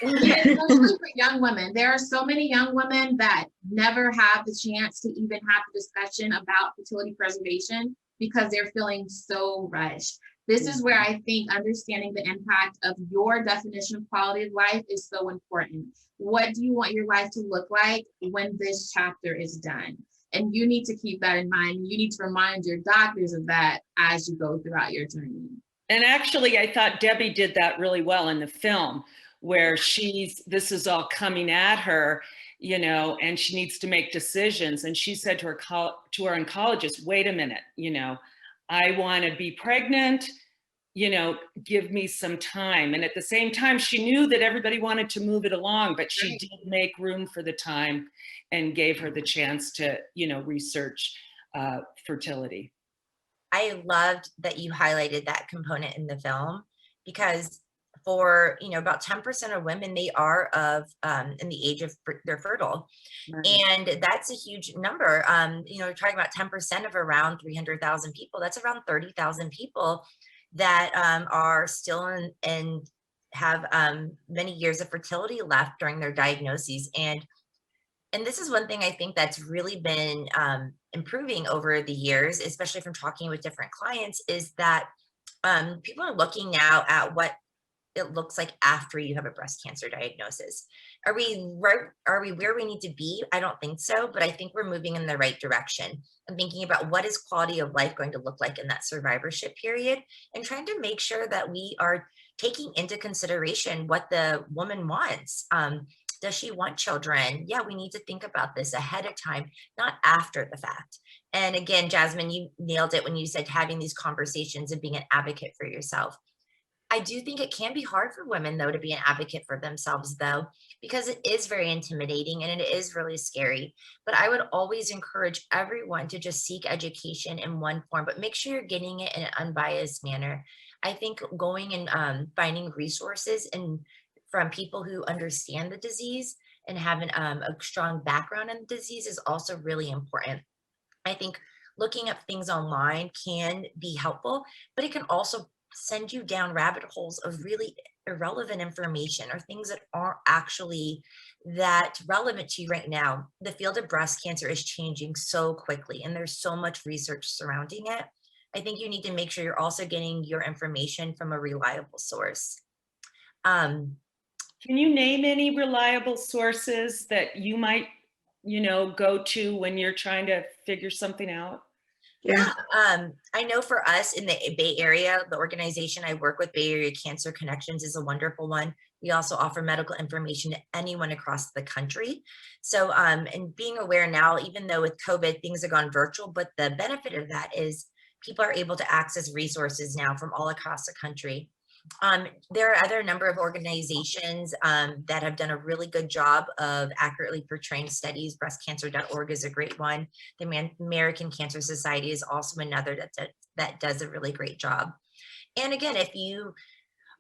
Especially for young women. There are so many young women that never have the chance to even have a discussion about fertility preservation because they're feeling so rushed. This is where I think understanding the impact of your definition of quality of life is so important. What do you want your life to look like when this chapter is done? And you need to keep that in mind. You need to remind your doctors of that as you go throughout your journey. And actually, I thought Debbie did that really well in the film, where this is all coming at her, and she needs to make decisions. And she said to her oncologist, wait a minute, I want to be pregnant, give me some time. And at the same time, she knew that everybody wanted to move it along, but she did make room for the time and gave her the chance to, research fertility. I loved that you highlighted that component in the film, because for, about 10% of women, they are in the age of they're fertile. Right. And that's a huge number. We're talking about 10% of around 300,000 people. That's around 30,000 people that are still in and have many years of fertility left during their diagnoses. And this is one thing I think that's really been improving over the years, especially from talking with different clients, is that people are looking now at what it looks like after you have a breast cancer diagnosis. Are we where we need to be? I don't think so, but I think we're moving in the right direction. I'm thinking about what is quality of life going to look like in that survivorship period, and trying to make sure that we are taking into consideration what the woman wants. Does she want children? Yeah, we need to think about this ahead of time, not after the fact. And again, Jasmine, you nailed it when you said having these conversations and being an advocate for yourself. I do think it can be hard for women, though, to be an advocate for themselves, though, because it is very intimidating and it is really scary. But I would always encourage everyone to just seek education in one form, but make sure you're getting it in an unbiased manner. I think going and finding resources and from people who understand the disease and have a strong background in the disease is also really important. I think looking up things online can be helpful, but it can also send you down rabbit holes of really irrelevant information or things that aren't actually that relevant to you right now. The field of breast cancer is changing so quickly, and there's so much research surrounding it. I think you need to make sure you're also getting your information from a reliable source. Can you name any reliable sources that you might, go to when you're trying to figure something out? Yeah. I know for us in the Bay Area, the organization I work with, Bay Area Cancer Connections, is a wonderful one. We also offer medical information to anyone across the country. So, and being aware now, even though with COVID, things have gone virtual, but the benefit of that is people are able to access resources now from all across the country. There are other number of organizations that have done a really good job of accurately portraying studies. Breastcancer.org is a great one. The American Cancer Society is also another that does a really great job. And again, if you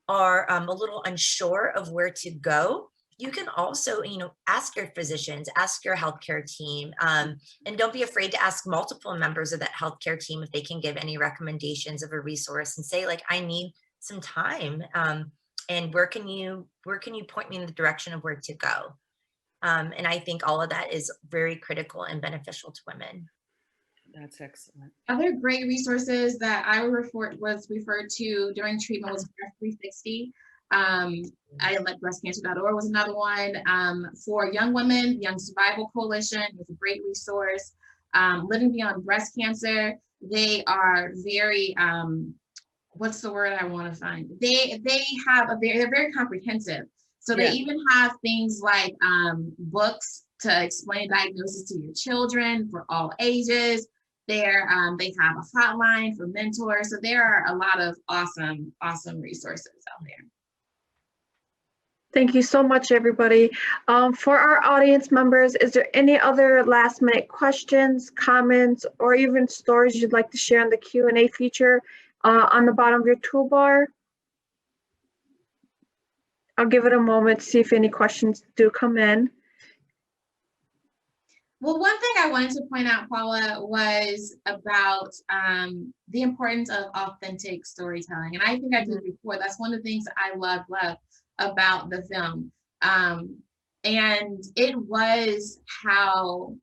are a little unsure of where to go, you can also, ask your physicians, ask your healthcare team, and don't be afraid to ask multiple members of that healthcare team if they can give any recommendations of a resource, and say, like, I need some time, and where can you point me in the direction of where to go? And I think all of that is very critical and beneficial to women. That's excellent. Other great resources that I was referred to during treatment was Breast 360. I let breastcancer.org was another one. For young women, Young Survival Coalition is a great resource. Living Beyond Breast Cancer, they are very, what's the word I want to find? They're very comprehensive. So they even have things like books to explain diagnosis to your children for all ages. They have a hotline for mentors. So there are a lot of awesome resources out there. Thank you so much, everybody. For our audience members, is there any other last minute questions, comments, or even stories you'd like to share in the Q&A feature on the bottom of your toolbar? I'll give it a moment to see if any questions do come in. Well, one thing I wanted to point out, Paula, was about the importance of authentic storytelling. And I think I did before. That's one of the things that I love about the film. And it was how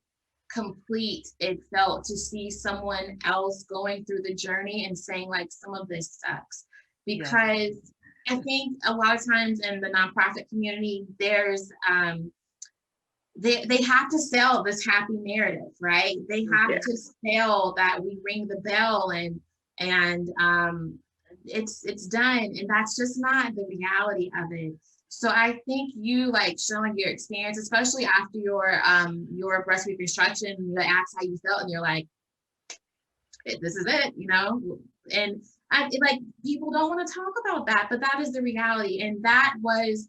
complete it felt to see someone else going through the journey and saying, like, some of this sucks. Because I think a lot of times in the nonprofit community, there's they have to sell this happy narrative, right? They have to sell that we ring the bell and it's done, and that's just not the reality of it. So I think you, like, showing your experience, especially after your breast reconstruction, they ask how you felt, and you're like, this is it, and like, people don't want to talk about that, but that is the reality. And that was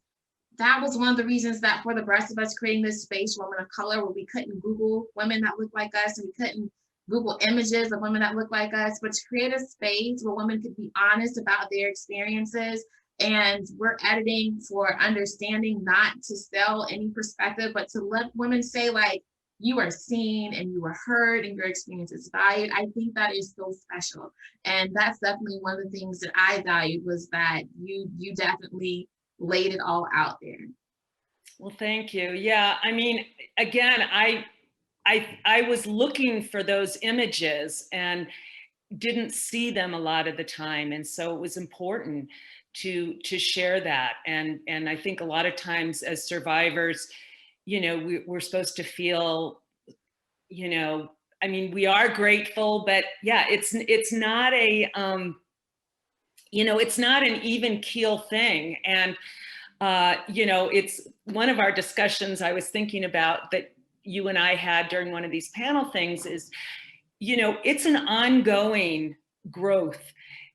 one of the reasons that for the rest of us creating this space, women of color, where we couldn't Google women that look like us, and we couldn't Google images of women that look like us, but to create a space where women could be honest about their experiences. And we're editing for understanding, not to sell any perspective, but to let women say, like, you are seen and you are heard and your experience is valued. I think that is so special. And that's definitely one of the things that I valued, was that you definitely laid it all out there. Well, thank you. Yeah, I mean, again, I was looking for those images and didn't see them a lot of the time. And so it was important to share that. And I think a lot of times as survivors, we're supposed to feel, I mean, we are grateful, but yeah, it's not a, it's not an even keel thing. And, it's one of our discussions I was thinking about that you and I had during one of these panel things is, it's an ongoing growth,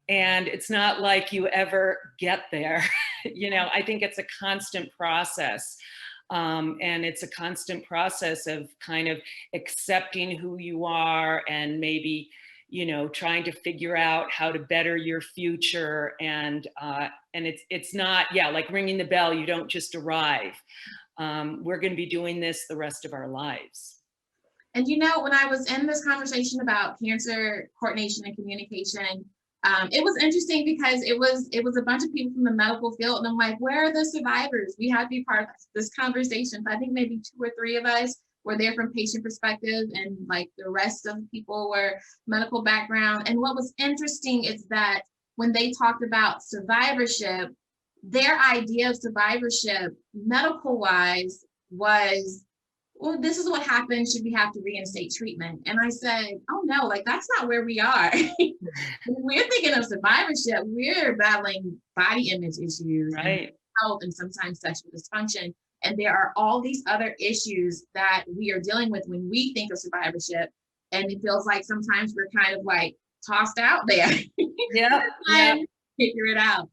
and it's not like you ever get there. I think it's a constant process. And it's a constant process of kind of accepting who you are, and maybe, trying to figure out how to better your future. And it's not, like ringing the bell, you don't just arrive. We're going to be doing this the rest of our lives. And when I was in this conversation about cancer coordination and communication, it was interesting because it was a bunch of people from the medical field, and I'm like, where are the survivors? We had to be part of this conversation. But I think maybe 2 or 3 of us were there from patient perspective, and like the rest of the people were medical background. And what was interesting is that when they talked about survivorship, their idea of survivorship, medical wise, was, well, this is what happens should we have to reinstate treatment. And I said, oh no, like, that's not where we are. When we're thinking of survivorship, we're battling body image issues, right, and health, and sometimes sexual dysfunction. And there are all these other issues that we are dealing with when we think of survivorship. And it feels like sometimes we're kind of like tossed out there. Yeah. Figure it out.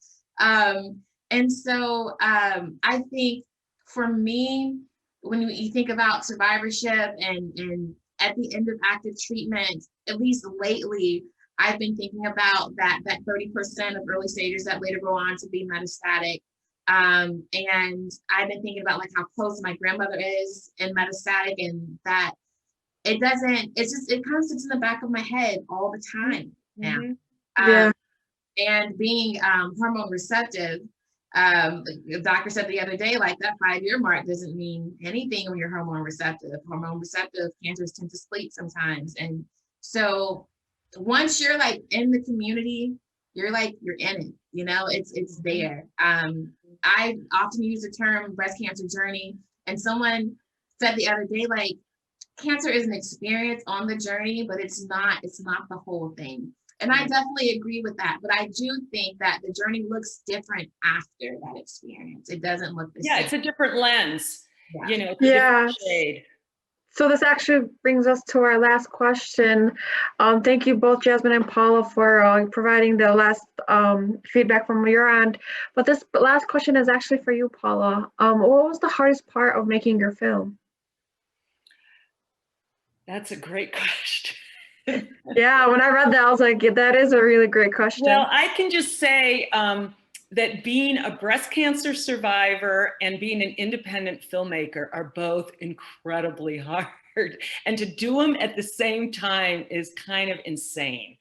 And so I think for me, when you think about survivorship and at the end of active treatment, at least lately, I've been thinking about that 30% of early stages that later go on to be metastatic. And I've been thinking about like how close my grandmother is in metastatic, and that it comes into the back of my head all the time now. Yeah. And being hormone receptive, the doctor said the other day, like that 5-year mark doesn't mean anything when you're hormone receptive. Hormone receptive cancers tend to split sometimes. And so once you're like in the community, you're in it, you know, it's there. I often use the term breast cancer journey, and someone said the other day, like, cancer is an experience on the journey, but it's not the whole thing. And I definitely agree with that. But I do think that the journey looks different after that experience. It doesn't look the same. Yeah, it's a different lens, Yeah. you know, it's a different shade. So this actually brings us to our last question. Thank you both, Jasmine and Paula, for providing the last feedback from your end. But this last question is actually for you, Paula. What was the hardest part of making your film? That's a great question. Yeah, when I read that, I was like, yeah, that is a really great question. Well, I can just say that being a breast cancer survivor and being an independent filmmaker are both incredibly hard. And to do them at the same time is kind of insane.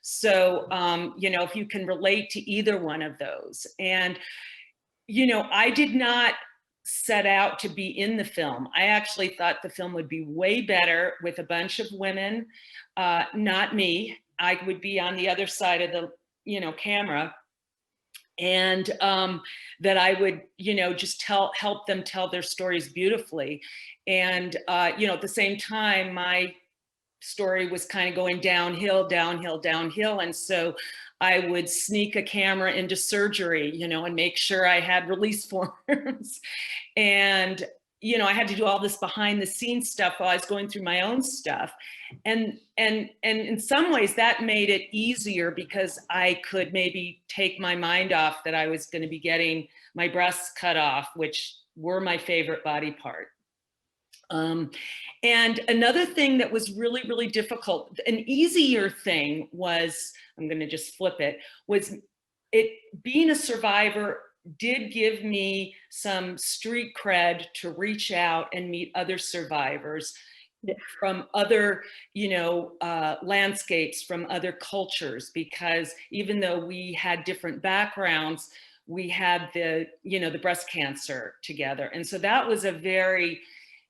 So, you know, if you can relate to either one of those. And, you know, I did not set out to be in the film. I actually thought the film would be way better with a bunch of women, not me. I would be on the other side of the, you know, camera, and that I would, you know, just help them tell their stories beautifully. And, you know, at the same time, my story was kind of going downhill. And so I would sneak a camera into surgery, you know, and make sure I had release forms. And, you know, I had to do all this behind the scenes stuff while I was going through my own stuff. And in some ways that made it easier because I could maybe take my mind off that I was going to be getting my breasts cut off, which were my favorite body part. And another thing that was really, really difficult, an easier thing was, I'm going to just flip it, was it being a survivor did give me some street cred to reach out and meet other survivors from other, you know, landscapes, from other cultures, because even though we had different backgrounds, we had the, you know, the breast cancer together. And so that was a very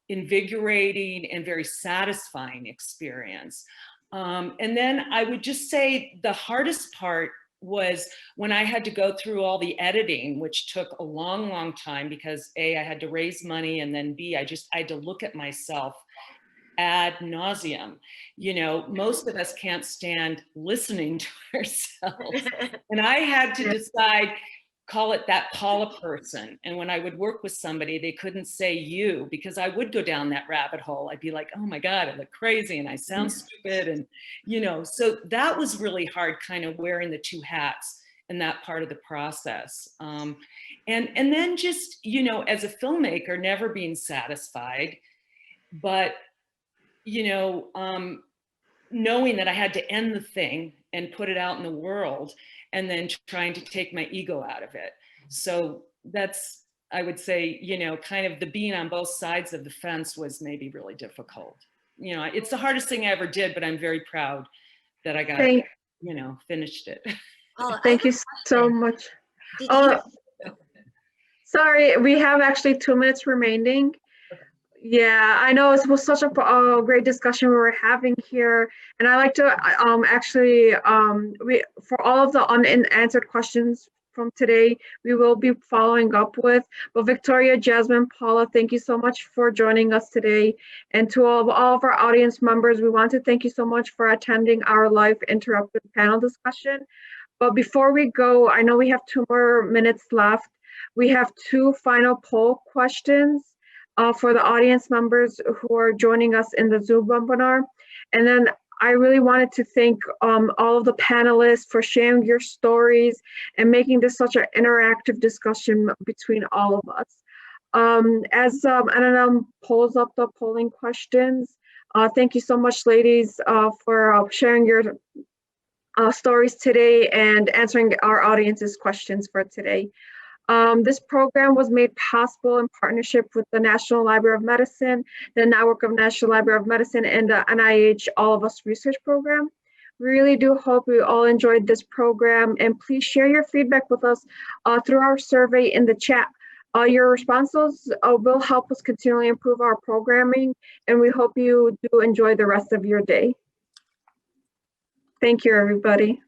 invigorating and very satisfying experience. And then I would just say the hardest part was when I had to go through all the editing, which took a long, long time because A, I had to raise money, and then B, I had to look at myself ad nauseum. You know, most of us can't stand listening to ourselves. And I had to decide, call it that Paula person. And when I would work with somebody, they couldn't say you, because I would go down that rabbit hole. I'd be like, oh my God, I look crazy and I sound stupid. And, you know, so that was really hard, kind of wearing the two hats in that part of the process. And then just, you know, as a filmmaker, never being satisfied, but, you know, knowing that I had to end the thing and put it out in the world, and then trying to take my ego out of it. So that's, I would say, you know, kind of the being on both sides of the fence was maybe really difficult. You know, it's the hardest thing I ever did, but I'm very proud that I got, you know, finished it. Oh, Thank you so much. Did Oh, sorry, we have actually 2 minutes remaining. Yeah, I know it was such a great discussion we were having here, and I like to actually for all of the unanswered questions from today, we will be following up with. But Victoria, Jasmine, Paula, thank you so much for joining us today, and to all of our audience members, we want to thank you so much for attending our live interrupted panel discussion. But before we go, I know we have 2 more minutes left. We have 2 final poll questions for the audience members who are joining us in the Zoom webinar. And then I really wanted to thank all of the panelists for sharing your stories and making this such an interactive discussion between all of us. As NNLM pulls up the polling questions, thank you so much, ladies, for sharing your stories today and answering our audience's questions for today. This program was made possible in partnership with the National Library of Medicine, the Network of National Library of Medicine, and the NIH All of Us Research Program. We really do hope you all enjoyed this program, and please share your feedback with us through our survey in the chat. Your responses will help us continually improve our programming, and we hope you do enjoy the rest of your day. Thank you, everybody.